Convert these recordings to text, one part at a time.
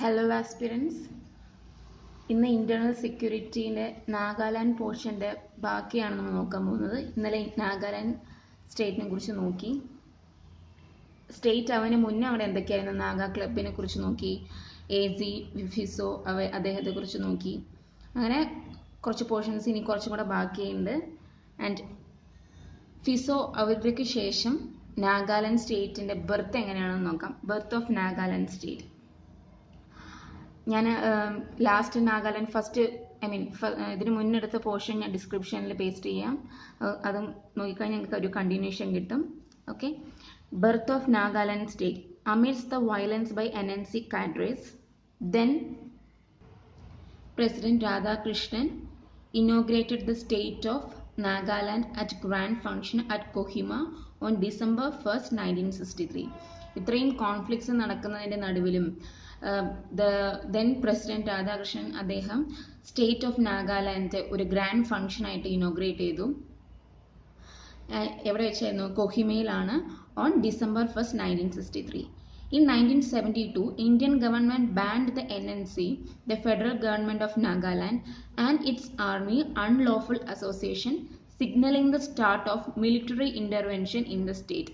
Hello aspirants. ഇന്ന് internal സെക്യൂരിറ്റിയുടെ Nagaland പോർഷൻ്റെ ബാക്കിയാണ് നമ്മൾ നോക്കാൻ പോകുന്നത്. ഇന്നലെ നാഗാലാൻഡ് സ്റ്റേറ്റിനെ കുറിച്ച് നോക്കി. സ്റ്റേറ്റ് അവന് മുന്നേ അവിടെ എന്തൊക്കെയായിരുന്നു, നാഗാ ക്ലബിനെ കുറിച്ച് നോക്കി, എസി ഫിസോ അദ്ദേഹത്തെ കുറിച്ച് നോക്കി. അങ്ങനെ കുറച്ച് പോർഷൻസ് ഇനി കുറച്ചും കൂടെ ബാക്കിയുണ്ട്. ആൻഡ് ഫിസോ അവർക്ക് ശേഷം നാഗാലാൻഡ് സ്റ്റേറ്റിൻ്റെ ബർത്ത് എങ്ങനെയാണെന്ന് നോക്കാം. Birth of Nagaland state. ഞാൻ ലാസ്റ്റ് നാഗാലാൻഡ് ഫസ്റ്റ് ഇതിന് മുന്നെടുത്ത പോർഷൻ ഞാൻ ഡിസ്ക്രിപ്ഷനിൽ പേസ്റ്റ് ചെയ്യാം. അതും നോക്കിക്കഴിഞ്ഞാൽ ഞങ്ങൾക്ക് ഒരു കണ്ടിന്യൂഷൻ കിട്ടും. Okay. Birth of Nagaland state. Amidst the violence by NNC cadres, then President Radhakrishnan inaugurated the state of Nagaland at grand function at Kohima on December 1st, 1963. ഇത്രയും കോൺഫ്ലിക്ട്സ് നടക്കുന്നതിൻ്റെ നടുവിലും ദെൻ പ്രസിഡന്റ് രാധാകൃഷ്ണൻ അദ്ദേഹം state of Nagaland ഒരു grand function ആയിട്ട് inaugurate ചെയ്തു. എവിടെ വെച്ചായിരുന്നു? കൊഹിമയിലാണ്, on December 1st, 1963. In 1972, Indian government banned the NNC, the federal government of Nagaland, and its army unlawful association, signaling the start of military intervention in the state.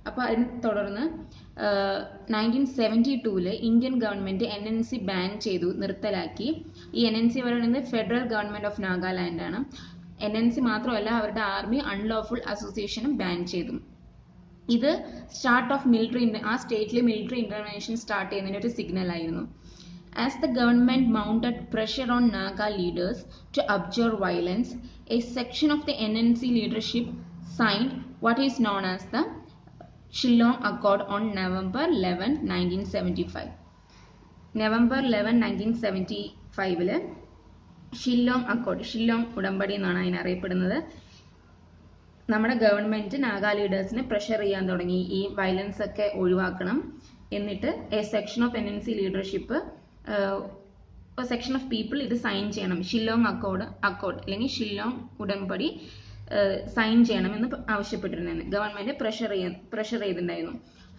അപ്പോൾ അതിനെ തുടർന്ന് 1972 Indian government NNC ban ചെയ്തു, നിർത്തലാക്കി. ഈ NNC പറയുന്നത് federal government of Nagaland ആണ്. NNC മാത്രമല്ല, അവരുടെ ആർമി അൺലോഫുൾ അസോസിയേഷനും ബാൻ ചെയ്തു. ഇത് സ്റ്റാർട്ട് ഓഫ് മിലിറ്ററി, ആ സ്റ്റേറ്റിൽ മിലിറ്ററി ഇന്റർവെൻഷൻ സ്റ്റാർട്ട് ചെയ്യുന്നതിന് ഒരു സിഗ്നൽ ആയിരുന്നു. As the government mounted pressure on Naga leaders to abjure violence, a section of the NNC leadership signed what is known as the Shillong Accord on November 11, 1975. November 11, 1975 Shillong Accord, Shillong ഉടമ്പടി എന്നാണ് അതിനറിയപ്പെടുന്നത്. നമ്മുടെ government Naga ലീഡേഴ്സിനെ pressure ചെയ്യാൻ തുടങ്ങി, ഈ violence ഒക്കെ ഒഴിവാക്കണം. എന്നിട്ട് A section of NNC leadership, section of people ഇത് സൈൻ ചെയ്യണം. ഷില്ലോങ് അക്കോർഡ് അല്ലെങ്കിൽ ഷില്ലോങ് ഉടമ്പടി സൈൻ ചെയ്യണമെന്ന് ആവശ്യപ്പെട്ടിരുന്നു. ഗവൺമെൻറ് പ്രഷർ ചെയ്തിട്ടുണ്ടായിരുന്നു.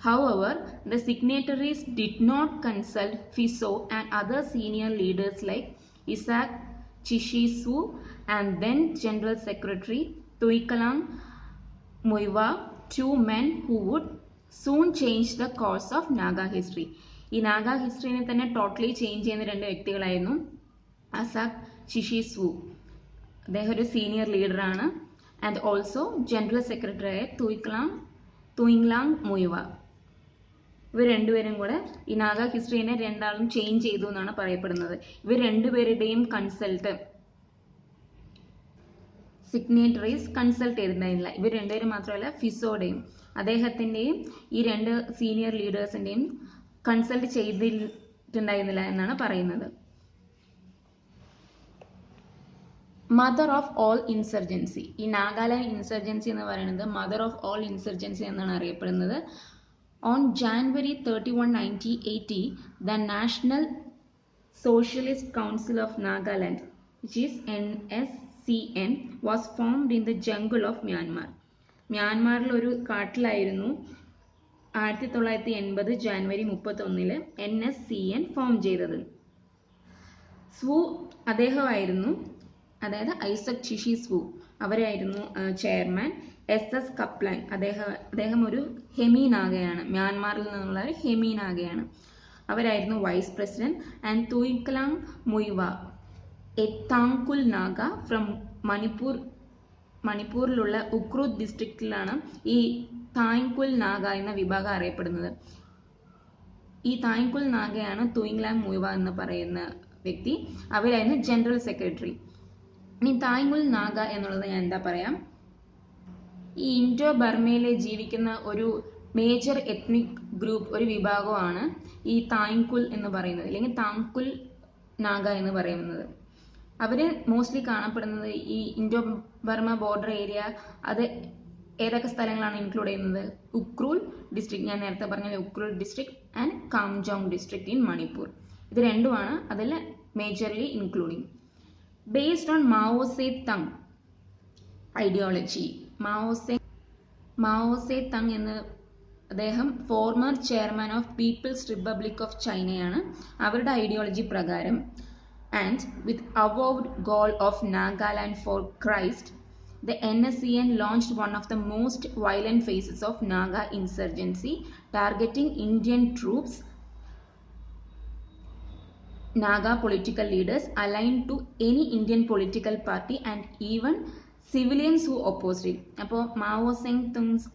However, the signatories did not consult Fiso and other senior leaders like Isaac Chishiswu and then General Secretary Tuikalang Muiwa, two men who would soon change the course of Naga history. ഈ നാഗാ ഹിസ്റ്ററിനെ തന്നെ totally change ചെയ്യുന്ന രണ്ട് വ്യക്തികളായിരുന്നു. അസാക് ചിഷിസ്വു, അദ്ദേഹം ഒരു senior ലീഡറാണ്. And also general secretary ആയ തുയിങ്ലാങ് മുയിവ. ഇവർ രണ്ടുപേരും കൂടെ ഈ നാഗാ ഹിസ്റ്ററിനെ രണ്ടാളും ചേഞ്ച് ചെയ്തു എന്നാണ് പറയപ്പെടുന്നത്. ഇവർ രണ്ടുപേരുടെയും സിഗ്നേറ്ററീസ് കൺസൾട്ട് ചെയ്തിട്ടുണ്ടായിരുന്നില്ല. ഇവർ രണ്ടുപേരും മാത്രമല്ല, ഫിസോയുടെയും അദ്ദേഹത്തിൻ്റെയും ഈ രണ്ട് സീനിയർ ലീഡേഴ്സിൻ്റെയും കൺസൾട്ട് ചെയ്തിട്ടുണ്ടായിരുന്നില്ല എന്നാണ് പറയുന്നത്. Mother of all insurgency. ഈ നാഗാലാൻഡ് ഇൻസർജൻസി എന്ന് പറയുന്നത് മദർ ഓഫ് ഓൾ ഇൻസർജൻസി എന്നാണ് അറിയപ്പെടുന്നത്. On January 31, 1980, the National Socialist Council of Nagaland, which is NSCN, was formed in the jungle of Myanmar. മ്യാൻമാറിൽ ഒരു കാട്ടിലായിരുന്നു 1980 January 31 NSCN ഫോം ചെയ്തത്. സ്വു അദ്ദേഹമായിരുന്നു, അതായത് ഐസക് ചിഷിസ്വു അവരായിരുന്നു ചെയർമാൻ. SS കപ്ലാൻ അദ്ദേഹം ഒരു ഹെമി നാഗയാണ്, മ്യാൻമാറിൽ നിന്നുള്ള ഒരു ഹെമി നാഗയാണ്, അവരായിരുന്നു vice president. And Thuingaleng Muivah, a Tangkhul Naga from മണിപ്പൂരിലുള്ള ഉക്രൂത്ത് ഡിസ്ട്രിക്റ്റിലാണ് ഈ താങ്കുൽ നാഗ എന്ന വിഭാഗം അറിയപ്പെടുന്നത്. ഈ താങ്കുൽ നാഗയാണ് തുയിങ്ലാങ് മുയിവ എന്ന് പറയുന്ന വ്യക്തി. അവരായിരുന്നു ജനറൽ സെക്രട്ടറി. ഇനി താങ്കുൽ നാഗ എന്നുള്ളത് ഞാൻ എന്താ പറയാം, ഈ ഇൻഡോ ബർമയിലെ ജീവിക്കുന്ന ഒരു മേജർ എത്നിക് ഗ്രൂപ്പ്, ഒരു വിഭാഗമാണ് ഈ താങ്കുൽ എന്ന് പറയുന്നത്, അല്ലെങ്കിൽ താങ്കുൽ നാഗ എന്ന് പറയുന്നത്. അവർ മോസ്റ്റ്ലി കാണപ്പെടുന്നത് ഈ ഇൻഡോ ബർമ ബോർഡർ ഏരിയ. അത് ഏതൊക്കെ സ്ഥലങ്ങളാണ് ഇൻക്ലൂഡ് ചെയ്യുന്നത്? ഉക്രൂൽ ഡിസ്ട്രിക്ട്, ഞാൻ നേരത്തെ പറഞ്ഞ Ukhrul district and Kamjong district in Manipur. ഇത് രണ്ടുമാണ് അതിൽ majorly including. Based on Mao Zedong ideology, Mao Zedong എന്ന് അദ്ദേഹം former chairman of people's republic of ചൈനയാണ്. അവരുടെ ഐഡിയോളജി പ്രകാരം and with avowed goal of Nagaland for Christ, the NSCN launched one of the most violent phases of Naga insurgency, targeting Indian troops, Naga political leaders aligned to any Indian political party and even civilians who opposed it. അപ്പോൾ Mao Zeng തുങ്സ്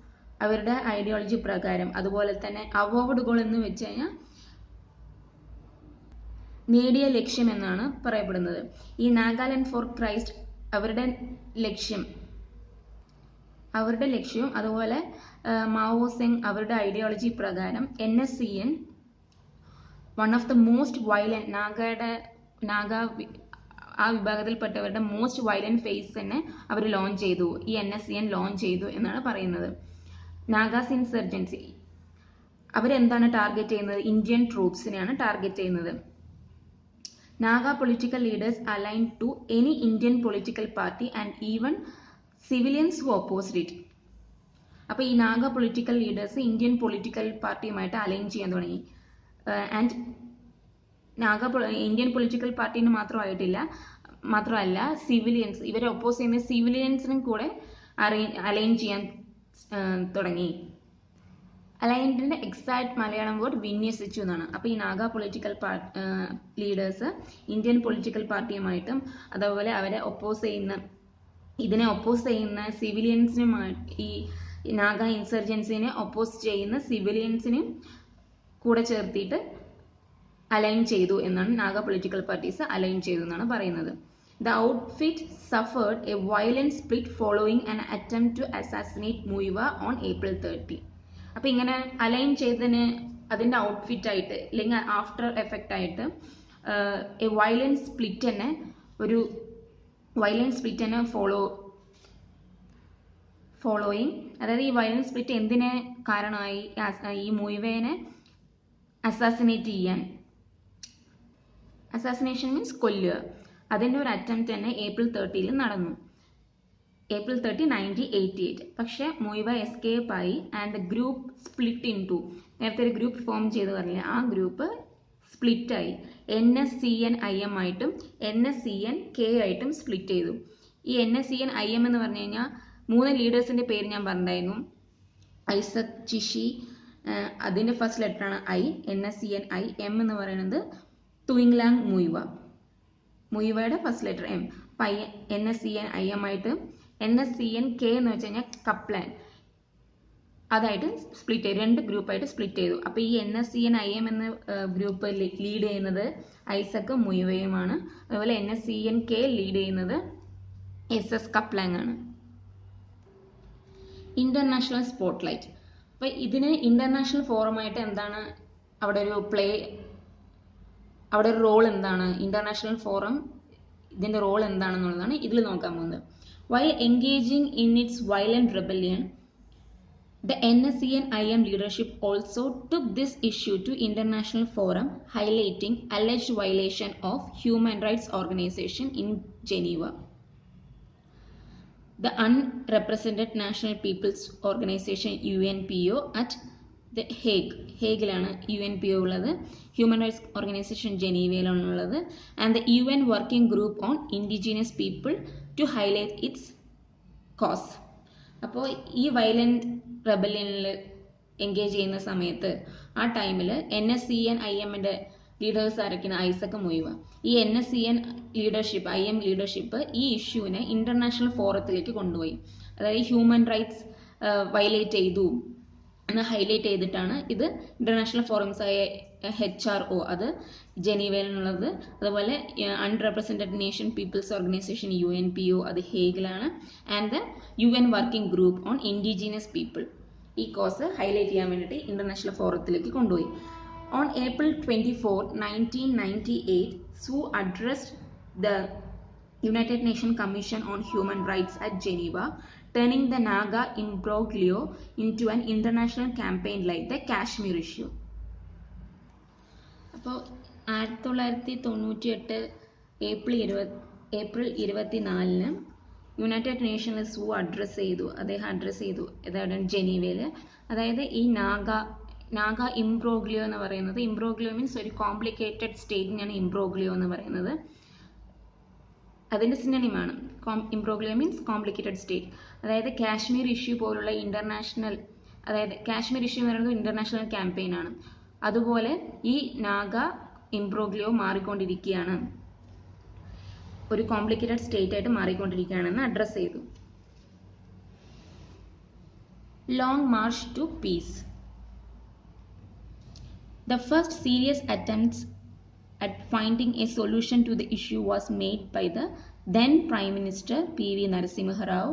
അവരുടെ ideology പ്രകാരം, അതുപോലെ തന്നെ അവോവ്ഡ് goal എന്ന് വെച്ച് കഴിഞ്ഞാൽ നേടിയ ലക്ഷ്യം എന്നാണ് പറയപ്പെടുന്നത്. ഈ നാഗാലാൻഡ് ഫോർ ക്രൈസ്റ്റ് അവരുടെ ലക്ഷ്യവും അതുപോലെ മാവോ സെങ് അവരുടെ ഐഡിയോളജി പ്രകാരം NSCN one of the most violent Naga ആ വിഭാഗത്തിൽപ്പെട്ടവരുടെ മോസ്റ്റ് വയലന്റ് ഫേസ് തന്നെ അവർ ലോഞ്ച് ചെയ്തു, ഈ NSCN ലോഞ്ച് ചെയ്തു എന്നാണ് പറയുന്നത്. നാഗാസ് ഇൻസർജൻസി അവരെന്താണ് ടാർഗറ്റ് ചെയ്യുന്നത്? ഇന്ത്യൻ ട്രൂപ്സിനെയാണ് ടാർഗറ്റ് ചെയ്യുന്നത്. Naga political leaders aligned to any Indian political party and even civilians who opposed it. അപ്പോൾ ഈ Naga political leaders Indian political പാർട്ടിയുമായിട്ട് അലൈൻ ചെയ്യാൻ തുടങ്ങി. ആൻഡ് ഇന്ത്യൻ പൊളിറ്റിക്കൽ പാർട്ടീന് മാത്രമല്ല സിവിലിയൻസ്, ഇവരെ ഒപ്പോസ് ചെയ്യുന്ന സിവിലിയൻസിനും കൂടെ അലൈൻ ചെയ്യാൻ തുടങ്ങി. അലൈൻമെന്റിന്റെ എക്സാക്ട് മലയാളം വേർഡ് വിന്യസിച്ചു എന്നാണ്. അപ്പോൾ ഈ Naga political leaders Indian political പാർട്ടിയുമായിട്ടും അതുപോലെ ഇതിനെ ഒപ്പോസ് ചെയ്യുന്ന സിവിലിയൻസിനുമായിട്ട്, ഈ നാഗ ഇൻസർജൻസിനെ ഒപ്പോസ് ചെയ്യുന്ന സിവിലിയൻസിനും കൂടെ ചേർത്തിട്ട് അലൈൻ ചെയ്തു എന്നാണ്. നാഗ പൊളിറ്റിക്കൽ പാർട്ടീസ് അലൈൻ ചെയ്തു എന്നാണ് പറയുന്നത്. The outfit suffered a violent split following an attempt to assassinate Muiva on April 30. അപ്പോൾ ഇങ്ങനെ അലൈൻ ചെയ്തതിന് അതിൻ്റെ ഔട്ട്ഫിറ്റ് ആയിട്ട് അല്ലെങ്കിൽ ആഫ്റ്റർ എഫക്റ്റ് ആയിട്ട് ഒരു വയലൻസ് സ്പ്ലിറ്റ് തന്നെ ഫോളോയിങ്, അതായത് ഈ വയലൻസ് സ്പ്ലിറ്റ് എന്തിനെ കാരണമായി? ഈ മുയിവേനെ അസാസിനേറ്റ് ചെയ്യാൻ, അസാസിനേഷൻ മീൻസ് കൊല്ലുക, അതിൻ്റെ ഒരു അറ്റംപ്റ്റ് തന്നെ April 30 നടന്നു. April 30, 1988. പക്ഷേ മുയിവ എസ്കേപ്പ് ആയി and the group split in two. നേരത്തെ ഒരു ഗ്രൂപ്പ് ഫോം ചെയ്ത് പറഞ്ഞില്ലേ, ആ ഗ്രൂപ്പ് സ്പ്ലിറ്റ് ആയി. NSCN-IM ആയിട്ടും NSCN-K ആയിട്ടും സ്പ്ലിറ്റ് ചെയ്തു. ഈ NSCN-IM എന്ന് പറഞ്ഞു കഴിഞ്ഞാൽ 3 ലീഡേഴ്സിൻ്റെ പേര് ഞാൻ പറഞ്ഞായിരുന്നു. ഐസക് ചിഷി, അതിൻ്റെ ഫസ്റ്റ് ലെറ്ററാണ് I. NSCN-I. M എന്ന് പറയുന്നത് തുയിങ്ലാങ് മുയിവയുടെ ഫസ്റ്റ് ലെറ്റർ M. NSCN-IM ആയിട്ട് NSCN-K എന്ന് വെച്ച് കഴിഞ്ഞാൽ കപ്ലാൻ, അതായിട്ട് സ്പ്ലിറ്റ് ചെയ്തു, 2 ഗ്രൂപ്പായിട്ട് സ്പ്ലിറ്റ് ചെയ്തു. അപ്പോൾ ഈ NSCN-IM എന്ന ഗ്രൂപ്പ് ലീഡ് ചെയ്യുന്നത് ഐസക് മുയിവയുമാണ്. അതുപോലെ NSCN-K ലീഡ് ചെയ്യുന്നത് SS കപ്ലാങ് ആണ്. International spotlight. അപ്പോൾ ഇതിന് ഇന്റർനാഷണൽ ഫോറമായിട്ട് എന്താണ് അവിടെ ഒരു റോൾ എന്താണ്? ഇന്റർനാഷണൽ ഫോറം ഇതിൻ്റെ റോൾ എന്താണെന്നുള്ളതാണ് ഇതിൽ നോക്കാൻ പോകുന്നത്. While engaging in its violent rebellion, the NSCN-IM leadership also took this issue to international forum, highlighting alleged violation of human rights organization in Geneva. The Unrepresented National People's Organization UNPO at the ഹേഗിലാണ് UNPO ഉള്ളത്, human rights organization ജനീവയിലാണ് ഉള്ളത്, and the UN working group on indigenous people to highlight its cause. അപ്പോൾ ഈ violent റെബല്യനിൽ engage ചെയ്യുന്ന സമയത്ത് ആ ടൈമിൽ NSCN-IM-ന്റെ ലീഡേഴ്സ് ആരൊക്കെയാണ്? ഐസക് മുയിവ. ഈ NSCN ലീഡർഷിപ്പ്, IM ലീഡർഷിപ്പ് ഈ ഇഷ്യൂവിനെ ഇന്റർനാഷണൽ ഫോറത്തിലേക്ക് കൊണ്ടുപോയി. അതായത് ഹ്യൂമൻ റൈറ്റ്സ് വയലേറ്റ് ചെയ്തു എന്ന് ഹൈലൈറ്റ് ചെയ്തിട്ടാണ് ഇത് ഇന്റർനാഷണൽ ഫോറംസ് ആയ HRO, അത് ജനീവയിലുള്ളത്, അതുപോലെ unrepresented nation peoples organisation UNPO, അത് ഹേഗിലാണ്, and the UN working group on indigenous people ഈ കോസ് ഹൈലൈറ്റ് ചെയ്യാൻ വേണ്ടിയിട്ട് ഇന്റർനാഷണൽ ഫോറത്തിലേക്ക് കൊണ്ടുപോയി. On April 24, 1998, Suu addressed the United Nations Commission on Human Rights at Geneva, turning the Naga imbroglio into an international campaign like the Kashmir issue. അപ്പോൾ 1998 April 24 United Nations who address ചെയ്തു, അദ്ദേഹം address ചെയ്തു ഏതാണ് ജനീവയിൽ. അതായത് ഈ നാഗ ഇംബ്രോഗ്ലിയോ എന്ന് പറയുന്നത്, ഇംബ്രോഗ്ലിയോ മീൻസ് ഒരു കോംപ്ലിക്കേറ്റഡ് സ്റ്റേറ്റിനാണ് ഇംബ്രോഗ്ലിയോ എന്ന് പറയുന്നത്. അതിൻ്റെ സിനണിമാണ്. ഇംബ്രോഗ്ലിയോ മീൻസ് കോംപ്ലിക്കേറ്റഡ് സ്റ്റേറ്റ്. അതായത് കാശ്മീർ ഇഷ്യൂ പോലുള്ള ഇന്റർനാഷണൽ, അതായത് കാശ്മീർ ഇഷ്യൂ എന്ന് പറയുന്നത് ഇന്റർനാഷണൽ ക്യാമ്പയിൻ ആണ്. അതുപോലെ ഈ നാഗ ഇംബ്രോഗ്ലിയോ മാറിക്കൊണ്ടിരിക്കുകയാണ്, ഒരു കോംപ്ലിക്കേറ്റഡ് സ്റ്റേറ്റ് ആയിട്ട് മാറിക്കൊണ്ടിരിക്കുകയാണെന്ന് അഡ്രസ്സ് ചെയ്തു. Long march to peace. The first serious attempts at finding a solution to the issue was made by the then Prime Minister P.V. Narasimha Rao,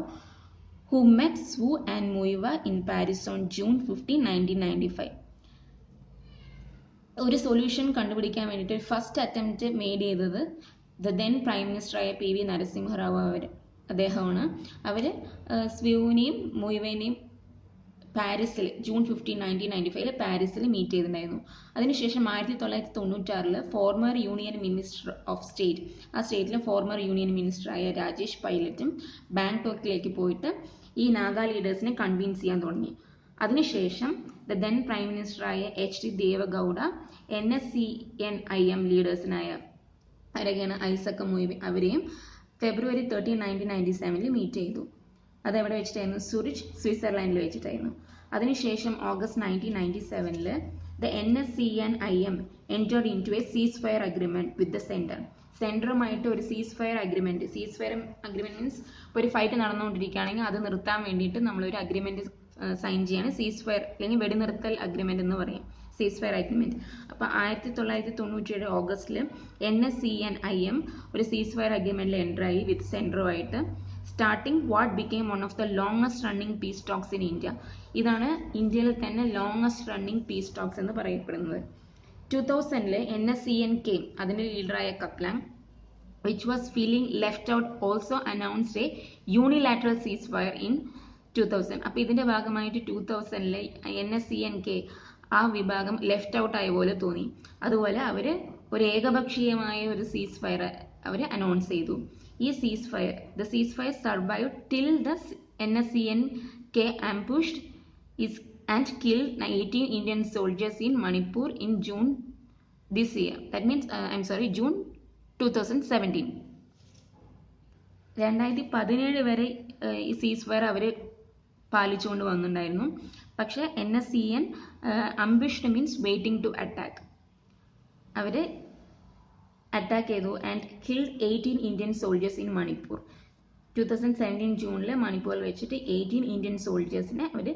who met Swu and Muiva in Paris on June 15, 1995. ഒരു solution കണ്ടുപിടിക്കാൻ വേണ്ടിയിട്ട് first attempt made ചെയ്തത് the then prime മിനിസ്റ്ററായ P V Narasimha Rao അദ്ദേഹമാണ്. അവർ സ്വുവിനെയും മുയിവേനെയും പാരീസിൽ June 15, 1995 പാരീസിൽ meet ചെയ്തിട്ടുണ്ടായിരുന്നു. അതിനുശേഷം 1996 former union minister of state, ആ സ്റ്റേറ്റിലെ ഫോർമർ യൂണിയൻ മിനിസ്റ്ററായ രാജേഷ് പൈലറ്റും ബാങ്കോക്കിലേക്ക് പോയിട്ട് ഈ നാഗ ലീഡേഴ്സിനെ കൺവിൻസ് ചെയ്യാൻ തുടങ്ങി. അതിനുശേഷം ദ ദെൻ പ്രൈം മിനിസ്റ്ററായ H.D. ദേവഗൌഡ NSCN-IM ലീഡേഴ്സിനായ ആരൊക്കെയാണ് ഐസക് മുയിവെ അവരെയും ഫെബ്രുവരി 13, 1997 മീറ്റ് ചെയ്തു. അതെവിടെ വെച്ചിട്ടായിരുന്നു? സൂറിച്ച്, സ്വിറ്റ്സർലാൻഡിൽ വെച്ചിട്ടായിരുന്നു. അതിനുശേഷം August 1997 the NSCN-IM entered into a ceasefire agreement with the center. സെൻറ്ററുമായിട്ട് ഒരു സീസ് ഫയർ അഗ്രിമെൻറ്റ് മീൻസ് ഇപ്പോൾ ഒരു ഫൈറ്റ് നടന്നുകൊണ്ടിരിക്കുകയാണെങ്കിൽ അത് നിർത്താൻ വേണ്ടിയിട്ട് നമ്മളൊരു അഗ്രിമെൻറ്റ് സൈൻ ചെയ്യാണ് സീസ് ഫയർ, അല്ലെങ്കിൽ വെടിനിർത്തൽ അഗ്രിമെൻറ്റ് എന്ന് പറയും, സീസ് ഫയർ അഗ്രിമെൻറ്റ്. അപ്പോൾ 1997 ഓഗസ്റ്റിൽ NSCN-IM ഒരു സീസ് ഫയർ അഗ്രിമെൻറ്റിൽ എൻ്ററായി വിത്ത് സെൻറ്ററുമായിട്ട്, starting what became one of the longest running peace talks in India. ഇതാണ് ഇന്ത്യയിൽ തന്നെ ലോങ്ങസ്റ്റ് റണ്ണിംഗ് പീസ് ടോക്സ് എന്ന് പറയപ്പെടുന്നത്. 2000 NSCN-K അതിൻ്റെ ലീഡറായ Khaplang, which was feeling left out, also announced a unilateral ceasefire in 2000. അപ്പോൾ ഇതിൻ്റെ ഭാഗമായിട്ട് 2000 NSCN-K ആ വിഭാഗം ലെഫ്റ്റ് ഔട്ട് ആയ പോലെ തോന്നി. അതുപോലെ അവർ ഒരു ഏകപക്ഷീയമായ ഒരു സീസ് ഫയർ അവർ അനൗൺസ് ചെയ്തു. ഈ the ceasefire survived till the NSCN-K ambushed and killed 18 Indian soldiers in Manipur in June this year. That means, June 2017. 2017 വരെ ഈ സീസ് ഫയർ അവർ പാലിച്ചുകൊണ്ട് വന്നിട്ടുണ്ടായിരുന്നു. പക്ഷേ NSCN ambushed means waiting to attack. അവർ അറ്റാക്ക് ചെയ്തു and killed 18 Indian soldiers in Manipur. 2017 ജൂണിൽ മണിപ്പൂരിൽ വെച്ചിട്ട് 18 ഇന്ത്യൻ സോൾജേഴ്സിനെ അവർ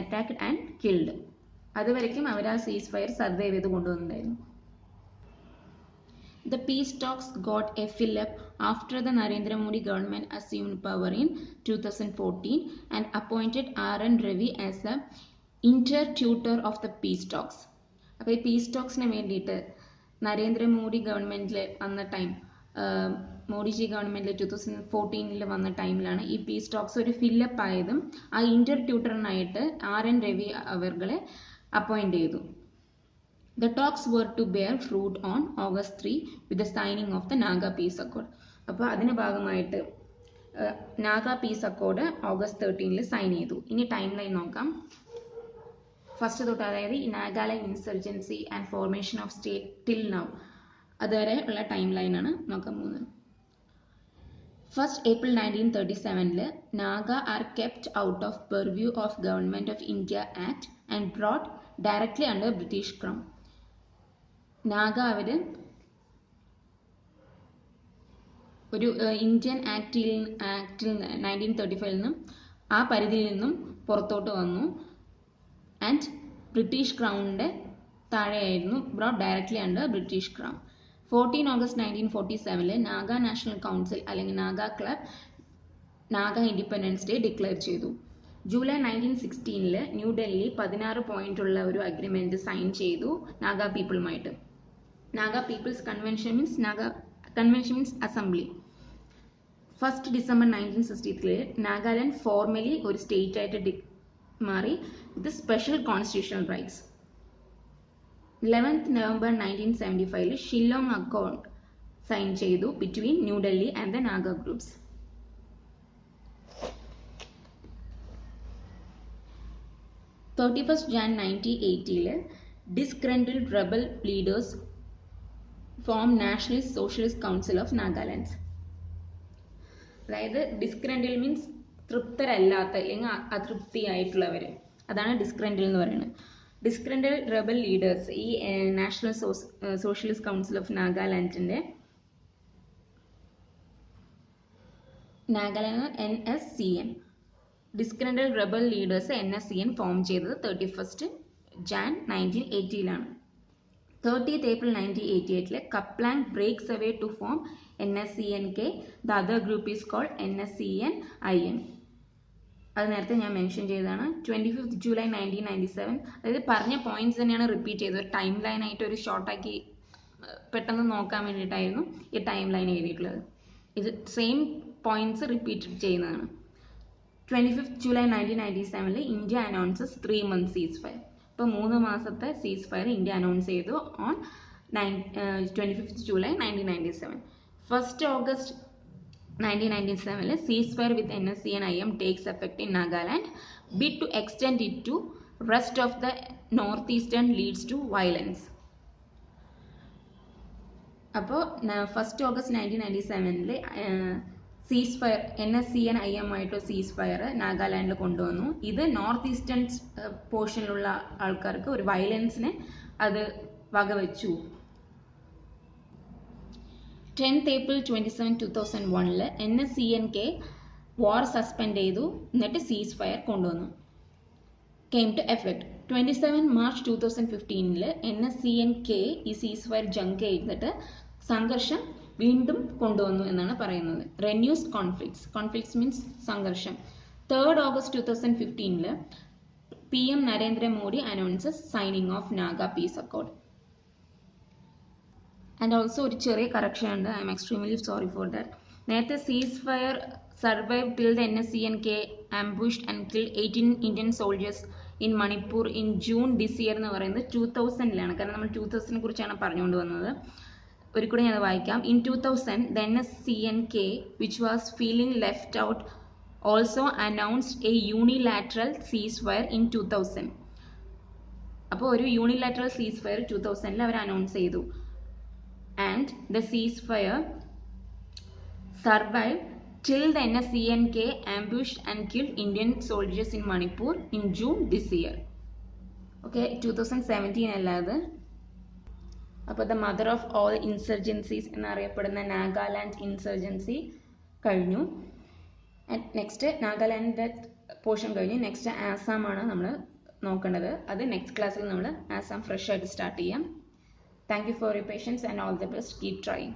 അറ്റാക്ക്ഡ് ആൻഡ് കിൽഡ്. അതുവരയ്ക്കും അവർ ആ സീസ് ഫയർ സർവൈവ് ചെയ്ത് കൊണ്ടുവന്നിട്ടുണ്ടായിരുന്നു. The peace talks got a fill-up after the Narendra Modi government assumed power in 2014 and appointed R.N. Ravi as the intertutor of the peace talks. അപ്പോൾ ഈ piece ടോക്സിന് വേണ്ടിയിട്ട് നരേന്ദ്രമോദി ഗവൺമെൻറ്റിൽ വന്ന time, Modiji ഗവൺമെൻറ്റിൽ 2014 വന്ന ടൈമിലാണ് ഈ പീസ് ടോക്സ് ഒരു ഫില്ലപ്പ് ആയതും ആ ഇന്റർട്യൂട്ടറിനായിട്ട് R.N. രവി അവർകളെ അപ്പോയിന്റ് ചെയ്തു. The talks were to bear fruit on August 3 with the signing of the Naga Peace Accord. അപ്പോൾ അതിന് ഭാഗമായിട്ട് Naga peace accord August 13 sign ചെയ്തു. ഇനി ടൈം ലൈൻ നോക്കാം. ഫസ്റ്റ് തൊട്ട്, അതായത് ഈ Nagaland insurgency and formation of state till now, അതുവരെ ഉള്ള ടൈം ലൈനാണ് നോക്കാൻ പോകുന്നത്. First April 1937 Naga are kept out of purview of government of India act and brought directly under British crown. Naga അവർ ഒരു ഇന്ത്യൻ ആക്ടിൽ 1935 നിന്നും ആ പരിധിയിൽ നിന്നും പുറത്തോട്ട് വന്നു ആൻഡ് ബ്രിട്ടീഷ് ക്രൗണിൻ്റെ താഴെയായിരുന്നു, brought directly under British crown. 14 August 1947 Naga national council അല്ലെങ്കിൽ Naga club Naga independence day declare ചെയ്തു. ജൂലൈ 1916 ന്യൂഡൽഹി 16 പോയിന്റുള്ള ഒരു അഗ്രിമെന്റ് സൈൻ ചെയ്തു നാഗ പീപ്പിളുമായിട്ട്. Naga peoples convention means assembly. 1 December 1963 Nagaland formally ഒരു സ്റ്റേറ്റ് ആയിട്ട് മാറി with special constitutional rights. 11 November 1975 Shillong accord sign ചെയ്തു between New Delhi and the Naga groups. 31st Jan 1980 disgruntled rebel leaders formed Nationalist Socialist Council of Nagaland. അതായത് ഡിസ്ഗ്രണ്ടിൽ means തൃപ്തരല്ലാത്ത അല്ലെങ്കിൽ അതൃപ്തിയായിട്ടുള്ളവർ, അതാണ് disgruntled എന്ന് പറയുന്നത്. Disgruntled rebel leaders ഈ നാഷണൽ സോഷ്യലിസ്റ്റ് കൗൺസിൽ ഓഫ് നാഗാലാൻഡിന്റെ Nagaland NSCN disgruntled rebel leaders NSCN form ചെയ്തത് 31st Jan 1980 30th April 1988 Kaplan breaks away to form NSCN-K. The other group is called NSCN-IM. അത് നേരത്തെ ഞാൻ മെൻഷൻ ചെയ്തതാണ്. 25th July 1997, അതായത് പറഞ്ഞ points തന്നെയാണ് റിപ്പീറ്റ് ചെയ്തത്. ഒരു ടൈം ലൈൻ ആയിട്ട് ഒരു ഷോർട്ടാക്കി പെട്ടെന്ന് നോക്കാൻ വേണ്ടിയിട്ടായിരുന്നു ഈ ടൈം ലൈൻ എഴുതിയിട്ടുള്ളത്. ഇത് സെയിം പോയിന്റ്സ് റിപ്പീറ്റ് ചെയ്യുന്നതാണ്. 25th July 1997 India announces 3 month cease fire. ഇപ്പോൾ 3 മാസത്തെ സീസ് ഫയർ ഇന്ത്യ അനൗൺസ് ചെയ്തു on 25th July 1997. 1st August 1997 സീസ് fire with NSCN-IM takes effect in Nagaland. Bid to extend it to rest of the northeastern leads to violence. അപ്പോൾ 1st August 1997 സീസ് fire NSCN-IM ആയിട്ട് സീസ് fire നാഗാലാൻഡിൽ കൊണ്ടുവന്നു. ഇത് north eastern പോർഷനിലുള്ള ആൾക്കാർക്ക് ഒരു വയലൻസിനെ അത് വകവെച്ചു. 10th April 27, 2001 NSCN-K വാർ സസ്പെൻഡ് ചെയ്തു, എന്നിട്ട് സീസ് ഫയർ കൊണ്ടുവന്നു. came to effect. 27 March 2015 NSCN-K ഈ സീസ് ഫയർ ജങ്ക് ചെയ്തിട്ട് സംഘർഷം വീണ്ടും കൊണ്ടുവന്നു എന്നാണ് പറയുന്നത്. റെന്യൂസ്ഡ് കോൺഫ്ലിക്ട്സ് മീൻസ് സംഘർഷം. 3rd August 2015 PM Narendra Modi announces signing of Naga peace accord. And also ഒരു ചെറിയ കറക്ഷൻ ഉണ്ട്. I'm extremely sorry for that. നേരത്തെ ceasefire survive till the NSCN-K ambushed and killed 18 Indian soldiers in Manipur in June this year എന്ന് പറയുന്നത് 2000 കാരണം നമ്മൾ 2000 കുറിച്ചാണ് പറഞ്ഞുകൊണ്ട് വന്നത്. ഒരു കൂടെ ഞാൻ വായിക്കാം. In 2000 the NSCN-K which was feeling left out also announced a unilateral ceasefire in 2000. അപ്പോൾ ഒരു യൂണിലാറ്ററൽ സീസ് ഫയർ 2000 അവർ അനൗൺസ് ചെയ്തു. And the ceasefire survived till the NSCN-K ambushed and killed Indian soldiers in Manipur in June this year. Okay, 2017 അല്ലാതെ. അപ്പോൾ the mother of all ഇൻസർജൻസീസ് എന്നറിയപ്പെടുന്ന Nagaland insurgency കഴിഞ്ഞു. Next നാഗാലാൻഡിൻ്റെ portion കഴിഞ്ഞു. Next ആസാമാണ് നമ്മൾ നോക്കേണ്ടത്. അത് നെക്സ്റ്റ് ക്ലാസ്സിൽ നമ്മൾ ആസാം ഫ്രഷ് ആയിട്ട് സ്റ്റാർട്ട് ചെയ്യാം. Thank you for your patients and all the best. Keep trying.